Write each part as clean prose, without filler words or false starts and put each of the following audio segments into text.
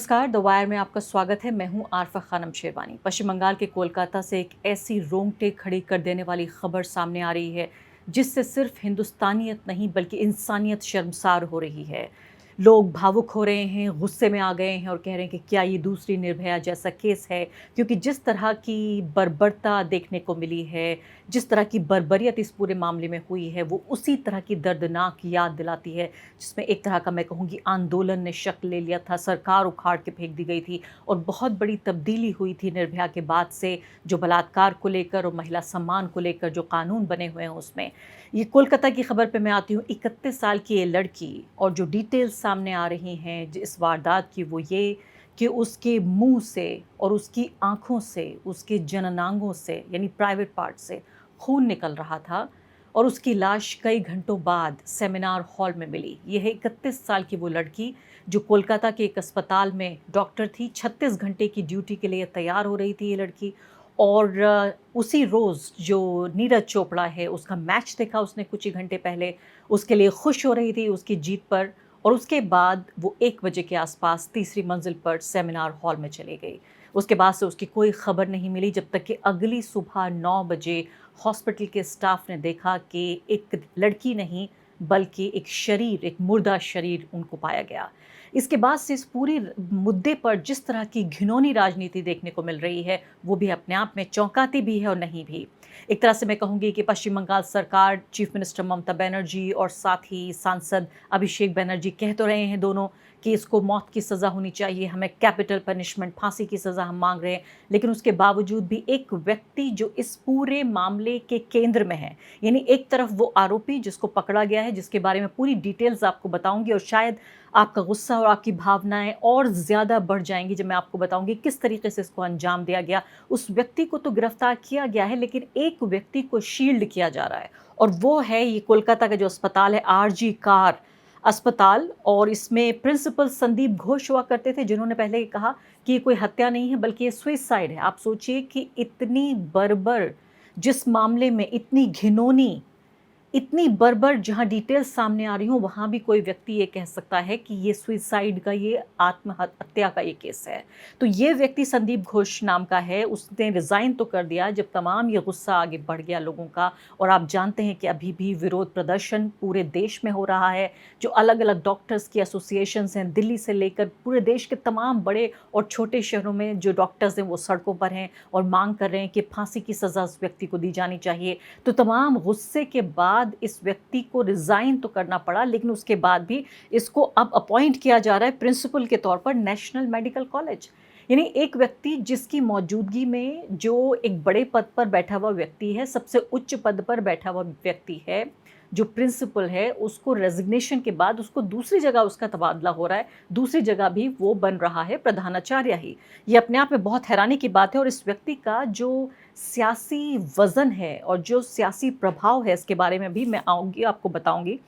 नमस्कार, the wire में आपका स्वागत है। मैं हूं आरफा खानम शेरवानी। पश्चिम बंगाल के कोलकाता से एक ऐसी रोंगटे खड़ी कर देने वाली खबर सामने आ रही है जिससे सिर्फ हिंदुस्तानियत नहीं बल्कि इंसानियत शर्मसार हो रही है। लोग भावुक हो रहे हैं, गुस्से में आ गए हैं और कह रहे हैं कि क्या ये दूसरी निर्भया जैसा केस है, क्योंकि जिस तरह की बर्बरता देखने को मिली है, जिस तरह की बर्बरियत इस पूरे मामले में हुई है, वो उसी तरह की दर्दनाक याद दिलाती है जिसमें एक तरह का मैं कहूँगी आंदोलन ने शक्ल ले लिया था, सरकार उखाड़ के फेंक दी गई थी और बहुत बड़ी तब्दीली हुई थी निर्भया के बाद से, जो बलात्कार को लेकर और महिला सम्मान को लेकर जो कानून बने हुए हैं उसमें। ये कोलकाता की खबर पे मैं आती हूँ। 31 साल की ये लड़की और जो डिटेल्स सामने आ रही हैं इस वारदात की, वो ये कि उसके मुंह से और उसकी आंखों से, उसके जननांगों से यानी प्राइवेट पार्ट से खून निकल रहा था और उसकी लाश कई घंटों बाद सेमिनार हॉल में मिली। यह है 31 साल की वो लड़की जो कोलकाता के एक अस्पताल में डॉक्टर थी। 36 घंटे की ड्यूटी के लिए तैयार हो रही थी ये लड़की। और उसी रोज़ जो नीरज चोपड़ा है उसका मैच देखा उसने कुछ ही घंटे पहले, उसके लिए खुश हो रही थी उसकी जीत पर। और उसके बाद वो 1 बजे के आसपास तीसरी मंजिल पर सेमिनार हॉल में चली गई। उसके बाद से उसकी कोई खबर नहीं मिली जब तक कि अगली सुबह 9 बजे हॉस्पिटल के स्टाफ ने देखा कि एक लड़की नहीं बल्कि एक शरीर, एक मुर्दा शरीर उनको पाया गया। इसके बाद से इस पूरी मुद्दे पर जिस तरह की घिनौनी राजनीति देखने को मिल रही है, वो भी अपने आप में चौंकाती भी है और नहीं भी। एक तरह से मैं कहूँगी कि पश्चिम बंगाल सरकार, चीफ मिनिस्टर ममता बनर्जी और साथ ही सांसद अभिषेक बनर्जी कह तो रहे हैं दोनों कि इसको मौत की सज़ा होनी चाहिए, हमें कैपिटल पनिशमेंट, फांसी की सज़ा हम मांग रहे हैं। लेकिन उसके बावजूद भी एक व्यक्ति जो इस पूरे मामले के केंद्र में है, यानी एक तरफ वो आरोपी जिसको पकड़ा गया है, जिसके बारे में पूरी डिटेल्स आपको बताऊंगी और शायद आपका गुस्सा और आपकी भावनाएं और ज़्यादा बढ़ जाएंगी जब मैं आपको बताऊंगी किस तरीके से इसको अंजाम दिया गया। उस व्यक्ति को तो गिरफ्तार किया गया है, लेकिन एक व्यक्ति को शील्ड किया जा रहा है और वो है ये कोलकाता का जो अस्पताल है, आरजी कार अस्पताल। और इसमें प्रिंसिपल संदीप घोष हुआ करते थे, जिन्होंने पहले कहा कि ये कोई हत्या नहीं है बल्कि ये सुइसाइड है। आप सोचिए कि इतनी बर्बर, जिस मामले में इतनी बर्बर जहां डिटेल्स सामने आ रही हूँ, वहां भी कोई व्यक्ति ये कह सकता है कि ये सुइसाइड का, ये आत्महत्या का ये केस है। तो ये व्यक्ति संदीप घोष नाम का है, उसने रिजाइन तो कर दिया जब तमाम ये गुस्सा आगे बढ़ गया लोगों का। और आप जानते हैं कि अभी भी विरोध प्रदर्शन पूरे देश में हो रहा है। जो अलग अलग डॉक्टर्स की एसोसिएशंस हैं, दिल्ली से लेकर पूरे देश के तमाम बड़े और छोटे शहरों में जो डॉक्टर्स हैं वो सड़कों पर हैं और मांग कर रहे हैं कि फांसी की सज़ा उस व्यक्ति को दी जानी चाहिए। तो तमाम गुस्से के बाद इस व्यक्ति को रिजाइन तो करना पड़ा, लेकिन उसके बाद भी इसको अब अपॉइंट किया जा रहा है प्रिंसिपल के तौर पर नेशनल मेडिकल कॉलेज। यानी एक व्यक्ति जिसकी मौजूदगी में जो एक बड़े पद पर बैठा हुआ व्यक्ति है, सबसे उच्च पद पर बैठा हुआ व्यक्ति है, जो प्रिंसिपल है, उसको रेजिग्नेशन के बाद उसको दूसरी जगह उसका तबादला हो रहा है, दूसरी जगह भी वो बन रहा है प्रधानाचार्य ही। ये अपने आप में बहुत हैरानी की बात है। और इस व्यक्ति का जो सियासी वजन है और जो सियासी प्रभाव है, इसके बारे में भी मैं आऊँगी, आपको बताऊँगी।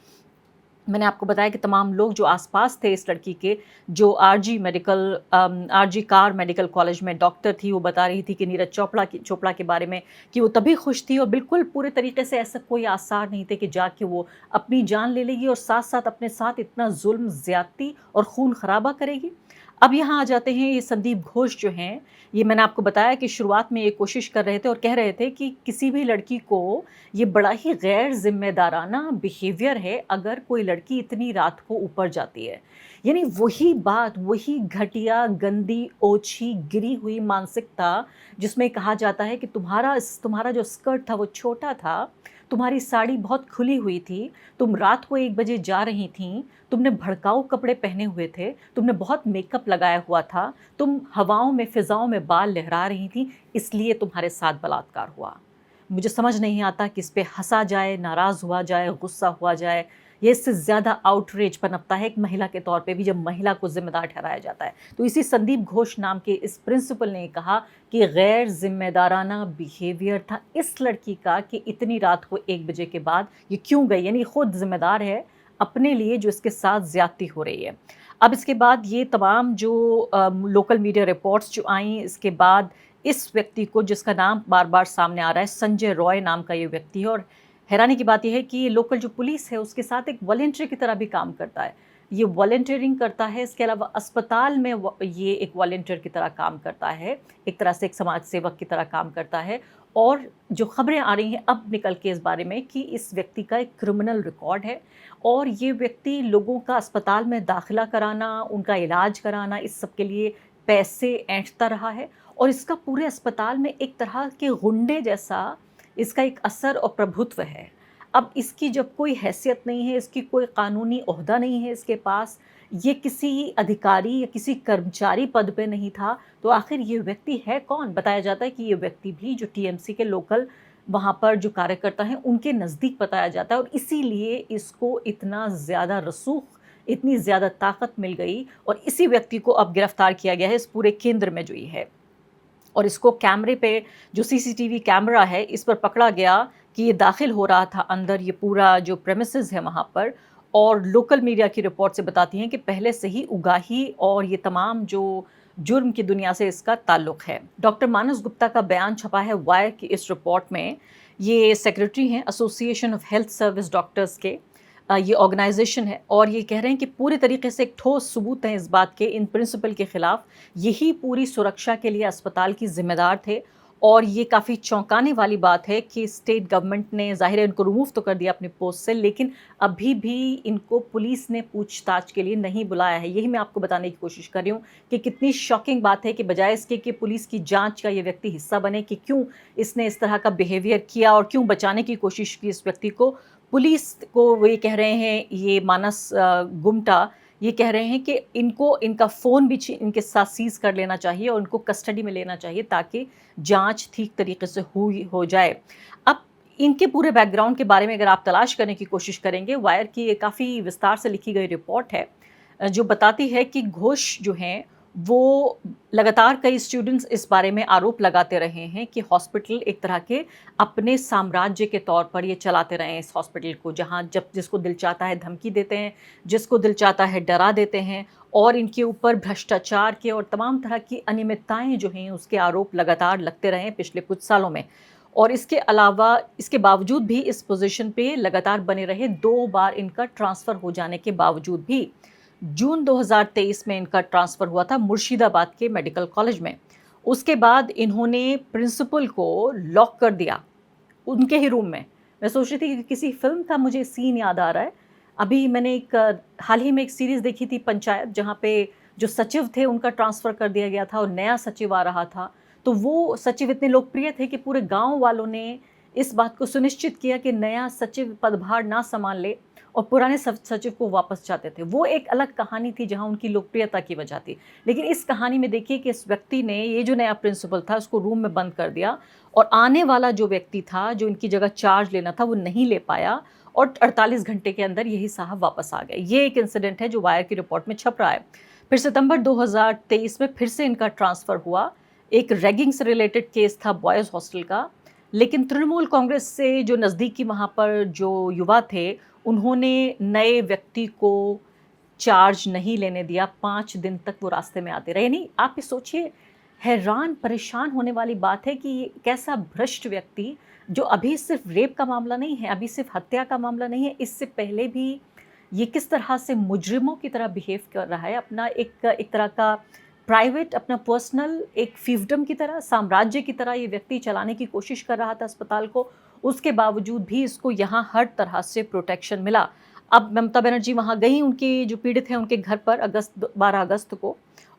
मैंने आपको बताया कि तमाम लोग जो आसपास थे इस लड़की के, जो आरजी कार मेडिकल कॉलेज में डॉक्टर थी, वो बता रही थी कि नीरज चोपड़ा के बारे में कि वो तभी खुश थी और बिल्कुल पूरे तरीके से ऐसा कोई आसार नहीं थे कि जाके वो अपनी जान ले लेगी और साथ साथ अपने साथ इतना जुल्म, ज्यादती और खून खराबा करेगी। अब यहाँ आ जाते हैं ये संदीप घोष जो हैं। ये मैंने आपको बताया कि शुरुआत में ये कोशिश कर रहे थे और कह रहे थे कि किसी भी लड़की को, ये बड़ा ही गैर जिम्मेदाराना बिहेवियर है अगर कोई लड़की इतनी रात को ऊपर जाती है। यानी वही बात, वही घटिया, गंदी, ओछी, गिरी हुई मानसिकता जिसमें कहा जाता है कि तुम्हारा जो स्कर्ट था वो छोटा था, तुम्हारी साड़ी बहुत खुली हुई थी, तुम रात को 1 बजे जा रही थीं, तुमने भड़काऊ कपड़े पहने हुए थे, तुमने बहुत मेकअप लगाया हुआ था, तुम हवाओं में, फिजाओं में बाल लहरा रही थीं, इसलिए तुम्हारे साथ बलात्कार हुआ। मुझे समझ नहीं आता कि इस पे हंसा जाए, नाराज़ हुआ जाए, गुस्सा हुआ जाए। ये इससे ज़्यादा आउटरेज पनपता है एक महिला के तौर पे भी, जब महिला को जिम्मेदार ठहराया जाता है। तो इसी संदीप घोष नाम के इस प्रिंसिपल ने कहा कि गैर जिम्मेदाराना बिहेवियर था इस लड़की का कि इतनी रात को 1 बजे के बाद ये क्यों गई। यानी खुद जिम्मेदार है अपने लिए जो इसके साथ ज्यादती हो रही है। अब इसके बाद ये तमाम जो लोकल मीडिया रिपोर्ट्स जो आई, इसके बाद इस व्यक्ति को, जिसका नाम बार बार सामने आ रहा है, संजय रॉय नाम का ये व्यक्ति है। और हैरानी की बात यह है कि ये लोकल जो पुलिस है उसके साथ एक वॉलंटियर की तरह भी काम करता है। ये वॉलंटियरिंग करता है, इसके अलावा अस्पताल में ये एक वॉलंटियर की तरह काम करता है, एक तरह से एक समाज सेवक की तरह काम करता है। और जो खबरें आ रही हैं अब निकल के इस बारे में कि इस व्यक्ति का एक क्रिमिनल रिकॉर्ड है और ये व्यक्ति लोगों का अस्पताल में दाखिला कराना, उनका इलाज कराना, इस सब के लिए पैसे ऐंठता रहा है और इसका पूरे अस्पताल में एक तरह के गुंडे जैसा इसका एक असर और प्रभुत्व है। अब इसकी जब कोई हैसियत नहीं है, इसकी कोई कानूनी ओहदा नहीं है इसके पास, ये किसी अधिकारी या किसी कर्मचारी पद पे नहीं था, तो आखिर ये व्यक्ति है कौन? बताया जाता है कि ये व्यक्ति भी जो टीएमसी के लोकल वहाँ पर जो कार्यकर्ता हैं, उनके नज़दीक बताया जाता है और इसीलिए इसको इतना ज़्यादा रसूख, इतनी ज़्यादा ताकत मिल गई और इसी व्यक्ति को अब गिरफ्तार किया गया है इस पूरे केंद्र में जो ये है। और इसको कैमरे पे जो सीसीटीवी कैमरा है, इस पर पकड़ा गया कि ये दाखिल हो रहा था अंदर, ये पूरा जो प्रेमिसेस है वहाँ पर। और लोकल मीडिया की रिपोर्ट से बताती हैं कि पहले से ही उगाही और ये तमाम जो जुर्म की दुनिया से इसका ताल्लुक़ है। डॉक्टर मानस गुप्ता का बयान छपा है वायर की इस रिपोर्ट में। ये सेक्रेटरी हैं association of health service doctors के, ये ऑर्गेनाइजेशन है और ये कह रहे हैं कि पूरे तरीके से एक ठोस सबूत हैं इस बात के, इन प्रिंसिपल के खिलाफ यही पूरी सुरक्षा के लिए अस्पताल की जिम्मेदार थे। और ये काफ़ी चौंकाने वाली बात है कि स्टेट गवर्नमेंट ने ज़ाहिर है इनको रिमूव तो कर दिया अपनी पोस्ट से, लेकिन अभी भी इनको पुलिस ने पूछताछ के लिए नहीं बुलाया है। यही मैं आपको बताने की कोशिश कर रही हूँ कि कितनी शॉकिंग बात है कि बजाय इसके कि पुलिस की जांच का ये व्यक्ति हिस्सा बने कि क्यों इसने इस तरह का बिहेवियर किया और क्यों बचाने की कोशिश की इस व्यक्ति को, पुलिस को वो ये कह रहे हैं, ये मानस गुप्ता ये कह रहे हैं कि इनको इनका फ़ोन भी इनके साथ सीज़ कर लेना चाहिए और इनको कस्टडी में लेना चाहिए ताकि जांच ठीक तरीके से हो जाए। अब इनके पूरे बैकग्राउंड के बारे में अगर आप तलाश करने की कोशिश करेंगे, वायर की ये काफ़ी विस्तार से लिखी गई रिपोर्ट है जो बताती है कि घोष जो हैं वो लगातार कई स्टूडेंट्स इस बारे में आरोप लगाते रहे हैं कि हॉस्पिटल एक तरह के अपने साम्राज्य के तौर पर ये चलाते रहे हैं इस हॉस्पिटल को, जहाँ जब जिसको दिल चाहता है धमकी देते हैं, जिसको दिल चाहता है डरा देते हैं और इनके ऊपर भ्रष्टाचार के और तमाम तरह की अनियमितताएं जो हैं उसके आरोप लगातार लगते रहे हैं पिछले कुछ सालों में। और इसके अलावा इसके बावजूद भी इस पोजीशन पे लगातार बने रहे, 2 बार इनका ट्रांसफ़र हो जाने के बावजूद भी। जून 2023 में इनका ट्रांसफ़र हुआ था मुर्शिदाबाद के मेडिकल कॉलेज में। उसके बाद इन्होंने प्रिंसिपल को लॉक कर दिया उनके ही रूम में। मैं सोच रही थी कि किसी फ़िल्म का मुझे सीन याद आ रहा है। अभी मैंने हाल ही में एक सीरीज़ देखी थी पंचायत, जहाँ पे जो सचिव थे उनका ट्रांसफ़र कर दिया गया था और नया सचिव आ रहा था। तो वो सचिव इतने लोकप्रिय थे कि पूरे गाँव वालों ने इस बात को सुनिश्चित किया कि नया सचिव पदभार ना संभाल ले और पुराने सचिव को वापस चाहते थे। वो एक अलग कहानी थी जहाँ उनकी लोकप्रियता की वजह थी। लेकिन इस कहानी में देखिए कि इस व्यक्ति ने ये जो नया प्रिंसिपल था उसको रूम में बंद कर दिया और आने वाला जो व्यक्ति था जो इनकी जगह चार्ज लेना था वो नहीं ले पाया और 48 घंटे के अंदर यही साहब वापस आ गए। ये एक इंसिडेंट है जो वायर की रिपोर्ट में छप रहा है। फिर सितंबर 2023 में फिर से इनका ट्रांसफ़र हुआ। एक रैगिंग से रिलेटेड केस था बॉयज़ हॉस्टल का, लेकिन तृणमूल कांग्रेस से जो नज़दीकी वहाँ पर जो युवा थे उन्होंने नए व्यक्ति को चार्ज नहीं लेने दिया। 5 दिन तक वो रास्ते में आते रहे। नहीं, आप ये सोचिए, हैरान परेशान होने वाली बात है कि ये कैसा भ्रष्ट व्यक्ति, जो अभी सिर्फ रेप का मामला नहीं है, अभी सिर्फ हत्या का मामला नहीं है, इससे पहले भी ये किस तरह से मुजरिमों की तरह बिहेव कर रहा है, अपना एक तरह का प्राइवेट, अपना पर्सनल एक फिefdom की तरह, साम्राज्य की तरह ये व्यक्ति चलाने की कोशिश कर रहा था अस्पताल को। उसके बावजूद भी इसको यहाँ हर तरह से प्रोटेक्शन मिला। अब ममता बनर्जी वहाँ गई उनके जो पीड़ित हैं उनके घर पर 12 अगस्त को,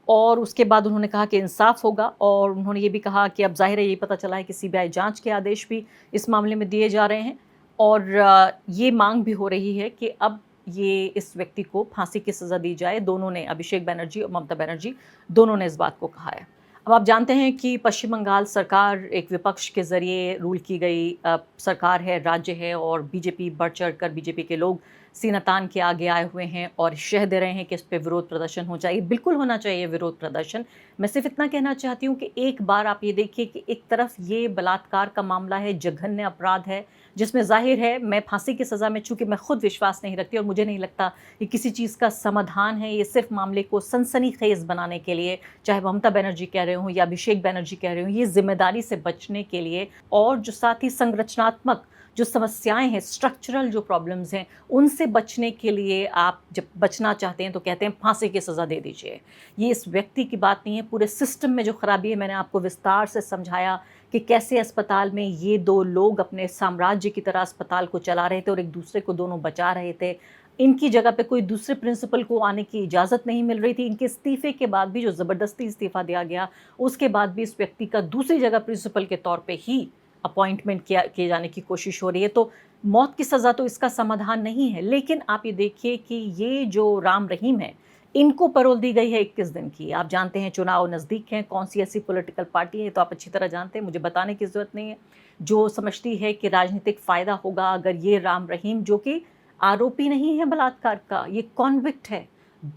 और उसके बाद उन्होंने कहा कि इंसाफ होगा और उन्होंने ये भी कहा कि अब ज़ाहिर है ये पता चला है कि सीबीआई जांच के आदेश भी इस मामले में दिए जा रहे हैं और ये मांग भी हो रही है कि अब ये इस व्यक्ति को फांसी की सज़ा दी जाए। दोनों ने, अभिषेक बनर्जी और ममता बनर्जी, दोनों ने इस बात को कहा है। अब आप जानते हैं कि पश्चिम बंगाल सरकार एक विपक्ष के ज़रिए रूल की गई सरकार है, राज्य है और बीजेपी बढ़ चढ़ कर बीजेपी के लोग सीना तान के आगे आए हुए हैं और शह दे रहे हैं कि इस पे विरोध प्रदर्शन हो चाहिए। बिल्कुल होना चाहिए विरोध प्रदर्शन। मैं सिर्फ इतना कहना चाहती हूँ कि एक बार आप ये देखिए कि एक तरफ ये बलात्कार का मामला है, जघन्य अपराध है, जिसमें ज़ाहिर है मैं फांसी की सज़ा में, चूँकि मैं खुद विश्वास नहीं रखती और मुझे नहीं लगता कि किसी चीज़ का समाधान है। ये सिर्फ मामले को सनसनीखेज़ बनाने के लिए, चाहे ममता बनर्जी कह रहे हों या अभिषेक बनर्जी कह रहे हों, ये जिम्मेदारी से बचने के लिए और जो साथ ही संरचनात्मक जो समस्याएं हैं, स्ट्रक्चरल जो प्रॉब्लम्स हैं, उनसे बचने के लिए आप जब बचना चाहते हैं तो कहते हैं फांसी की सज़ा दे दीजिए। ये इस व्यक्ति की बात नहीं है, पूरे सिस्टम में जो खराबी है, मैंने आपको विस्तार से समझाया कि कैसे अस्पताल में ये दो लोग अपने साम्राज्य की तरह अस्पताल को चला रहे थे और एक दूसरे को दोनों बचा रहे थे। इनकी जगह पे कोई दूसरे प्रिंसिपल को आने की इजाज़त नहीं मिल रही थी। इनके इस्तीफ़े के बाद भी, जो ज़बरदस्ती इस्तीफ़ा दिया गया, उसके बाद भी इस व्यक्ति का दूसरी जगह प्रिंसिपल के तौर पे ही अपॉइंटमेंट किए जाने की कोशिश हो रही है। तो मौत की सज़ा तो इसका समाधान नहीं है। लेकिन आप ये देखिए कि ये जो राम रहीम है, इनको पैरोल दी गई है 21 दिन की। आप जानते हैं चुनाव नज़दीक हैं, कौन सी ऐसी पॉलिटिकल पार्टी है, तो आप अच्छी तरह जानते हैं, मुझे बताने की ज़रूरत नहीं है, जो समझती है कि राजनीतिक फ़ायदा होगा अगर ये राम रहीम, जो कि आरोपी नहीं है बलात्कार का, ये कॉन्विक्ट है,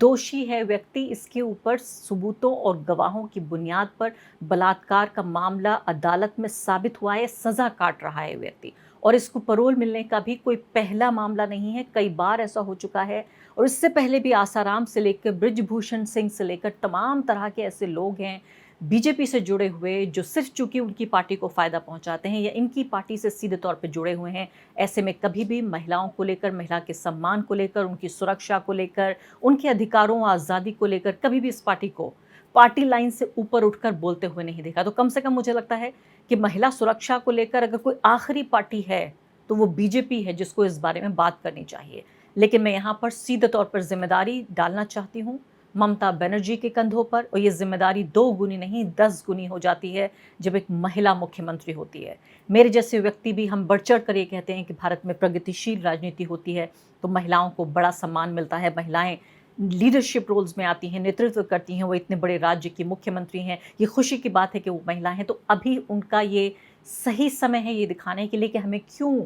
दोषी है व्यक्ति, इसके ऊपर सबूतों और गवाहों की बुनियाद पर बलात्कार का मामला अदालत में साबित हुआ है, सज़ा काट रहा है व्यक्ति, और इसको पैरोल मिलने का भी कोई पहला मामला नहीं है, कई बार ऐसा हो चुका है। और इससे पहले भी आसाराम से लेकर बृजभूषण सिंह से लेकर तमाम तरह के ऐसे लोग हैं बीजेपी से जुड़े हुए, जो सिर्फ चूंकि उनकी पार्टी को फ़ायदा पहुंचाते हैं या इनकी पार्टी से सीधे तौर पर जुड़े हुए हैं, ऐसे में कभी भी महिलाओं को लेकर, महिला के सम्मान को लेकर, उनकी सुरक्षा को लेकर, उनके अधिकारों, आज़ादी को लेकर कभी भी इस पार्टी को पार्टी लाइन से ऊपर उठकर बोलते हुए नहीं देखा। तो कम से कम मुझे लगता है कि महिला सुरक्षा को लेकर अगर कोई आखिरी पार्टी है तो वो बीजेपी है, जिसको इस बारे में बात करनी चाहिए। लेकिन मैं यहाँ पर सीधे तौर पर जिम्मेदारी डालना चाहती हूँ ममता बनर्जी के कंधों पर, और ये जिम्मेदारी 2 गुनी नहीं 10 गुनी हो जाती है जब एक महिला मुख्यमंत्री होती है। मेरे जैसे व्यक्ति भी हम बढ़ चढ़ कर ये कहते हैं कि भारत में प्रगतिशील राजनीति होती है तो महिलाओं को बड़ा सम्मान मिलता है, महिलाएं लीडरशिप रोल्स में आती हैं, नेतृत्व करती हैं, वो इतने बड़े राज्य की मुख्यमंत्री हैं, ये खुशी की बात है कि वो महिला हैं। तो अभी उनका ये सही समय है ये दिखाने के लिए कि हमें क्यों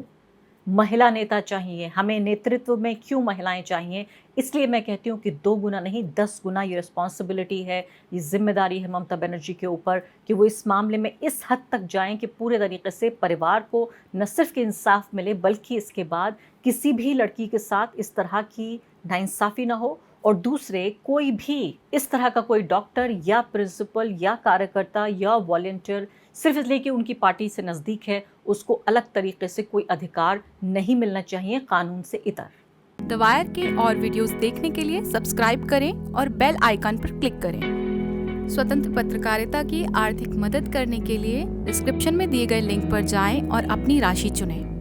महिला नेता चाहिए, हमें नेतृत्व में क्यों महिलाएं चाहिए। इसलिए मैं कहती हूँ कि 2 गुना नहीं 10 गुना ये रिस्पॉन्सिबिलिटी है, ये जिम्मेदारी है ममता बनर्जी के ऊपर कि वो इस मामले में इस हद तक जाएं कि पूरे तरीके से परिवार को न सिर्फ कि इंसाफ मिले, बल्कि इसके बाद किसी भी लड़की के साथ इस तरह की नाइंसाफ़ी ना हो, और दूसरे कोई भी इस तरह का कोई डॉक्टर या प्रिंसिपल या कार्यकर्ता या वॉलंटियर सिर्फ इसलिए कि उनकी पार्टी से नज़दीक है, उसको अलग तरीके से कोई अधिकार नहीं मिलना चाहिए कानून से इतर। द वायर के और वीडियोस देखने के लिए सब्सक्राइब करें और बेल आइकन पर क्लिक करें। स्वतंत्र पत्रकारिता की आर्थिक मदद करने के लिए डिस्क्रिप्शन में दिए गए लिंक पर जाएं और अपनी राशि चुनें।